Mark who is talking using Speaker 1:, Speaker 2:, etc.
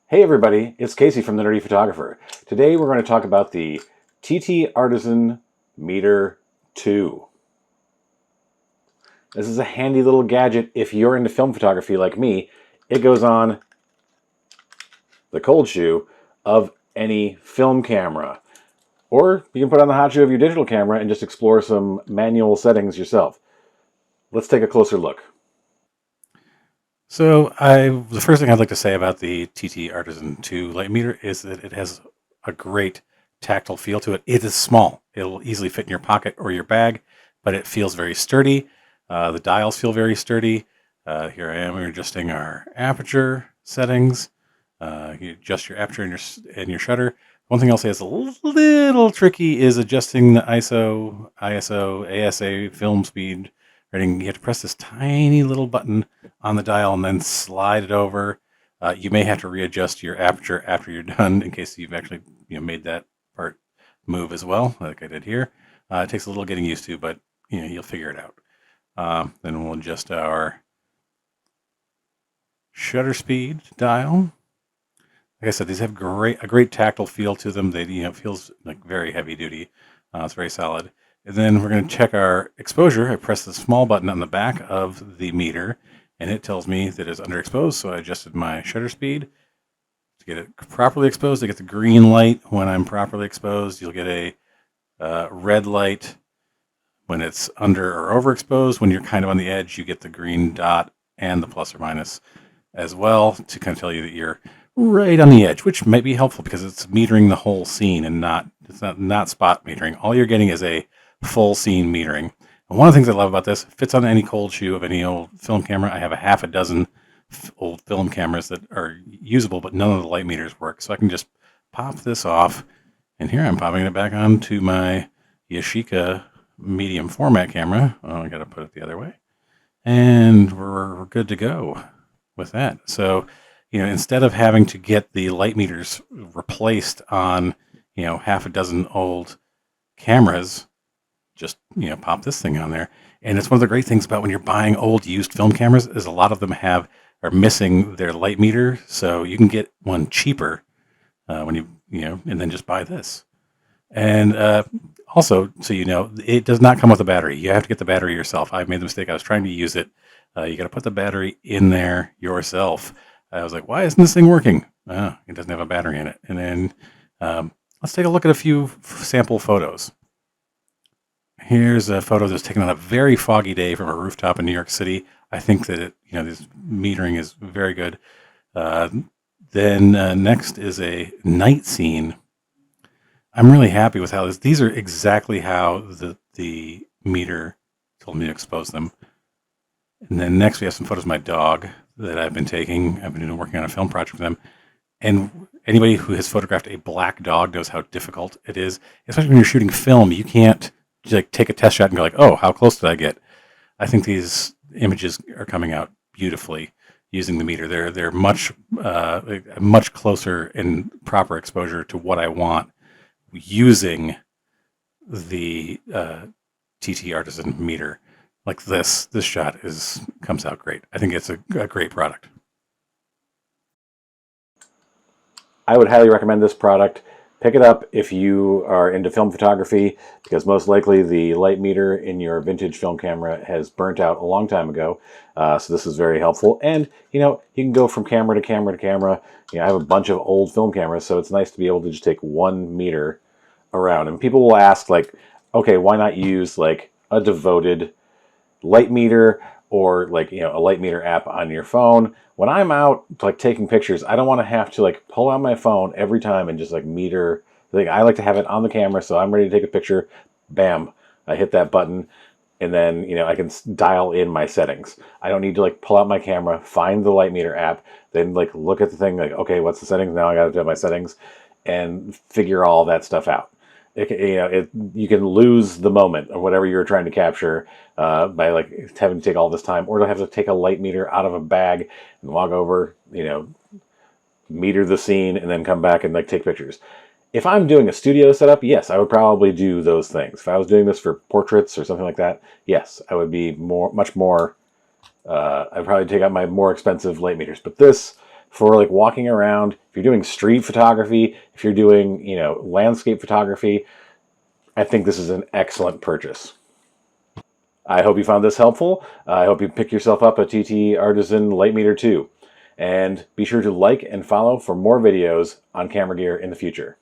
Speaker 1: Hey everybody, it's Casey from The Nerdy Photographer. Today we're going to talk about the TT Artisan Meter 2. This is a handy little gadget if you're into film photography like me. It goes on the cold shoe of any film camera. Or you can put on the hot shoe of your digital camera and just explore some manual settings yourself. Let's take a closer look.
Speaker 2: So the first thing I'd like to say about the TT Artisan 2 light meter is that it has a great tactile feel to it. It is small. It'll easily fit in your pocket or your bag, but it feels very sturdy. The dials feel very sturdy. Here I am. We're adjusting our aperture settings. You adjust your aperture and your shutter. One thing I'll say is a little tricky is adjusting the ISO, ASA, film speed rating. You have to press this tiny little button on the dial and then slide it over. You may have to readjust your aperture after you're done in case you've actually made that part move as well, like I did here. It takes a little getting used to, but you'll figure it out. Then we'll adjust our shutter speed dial. Like I said, these have a great tactile feel to them. They it feels like very heavy duty. It's very solid. And then we're going to check our exposure. I press the small button on the back of the meter, and it tells me that it's underexposed. So I adjusted my shutter speed to get it properly exposed. I get the green light when I'm properly exposed. You'll get a red light when it's under or overexposed. When you're kind of on the edge, you get the green dot and the plus or minus as well to kind of tell you that you're right on the edge, which might be helpful because it's metering the whole scene and it's not spot metering. All you're getting is a full scene metering. And one of the things I love about this, it fits on any cold shoe of any old film camera. I have a half a dozen old film cameras that are usable, but none of the light meters work. So I can just pop this off, and here I'm popping it back onto my Yashica medium format camera. Oh, I got to put it the other way. And we're good to go with that. So instead of having to get the light meters replaced on, half a dozen old cameras, just, pop this thing on there. And it's one of the great things about when you're buying old used film cameras is a lot of them are missing their light meter. So you can get one cheaper when and then just buy this. And also, so it does not come with a battery. You have to get the battery yourself. I made the mistake. I was trying to use it. You got to put the battery in there yourself. I was like, why isn't this thing working? Oh, it doesn't have a battery in it. And then let's take a look at a few sample photos. Here's a photo that's taken on a very foggy day from a rooftop in New York City. I think that this metering is very good. Then next is a night scene. I'm really happy with how these are exactly how the meter told me to expose them. And then next we have some photos of my dog that I've been taking. I've been working on a film project with them. And anybody who has photographed a black dog knows how difficult it is, especially when you're shooting film. You can't just take a test shot and go like, oh, how close did I get? I think these images are coming out beautifully using the meter. They're much closer in proper exposure to what I want using the TT Artisan meter. Like this shot comes out great. I think it's a great product.
Speaker 1: I would highly recommend this product. Pick it up if you are into film photography, because most likely the light meter in your vintage film camera has burnt out a long time ago. So this is very helpful. And, you can go from camera to camera to camera. I have a bunch of old film cameras, so it's nice to be able to just take one meter around. And people will ask, like, okay, why not use like a devoted light meter or like a light meter app on your phone? When I'm out like taking pictures, I don't want to have to like pull out my phone every time and just like meter. Like, I like to have it on the camera, so I'm ready to take a picture. Bam, I hit that button, and then I can dial in my settings. I don't need to like pull out my camera, find the light meter app, then like look at the thing like, okay, what's the settings now? I got to do my settings and figure all that stuff out. You can lose the moment of whatever you're trying to capture by like having to take all this time, or to have to take a light meter out of a bag and walk over, meter the scene, and then come back and like take pictures. If I'm doing a studio setup, yes, I would probably do those things. If I was doing this for portraits or something like that, yes, I would be much more. I'd probably take out my more expensive light meters. But this, for like walking around, if If you're doing street photography, if you're doing, landscape photography, I think this is an excellent purchase. I hope you found this helpful. I hope you pick yourself up a TT Artisan Light Meter too. And be sure to like and follow for more videos on camera gear in the future.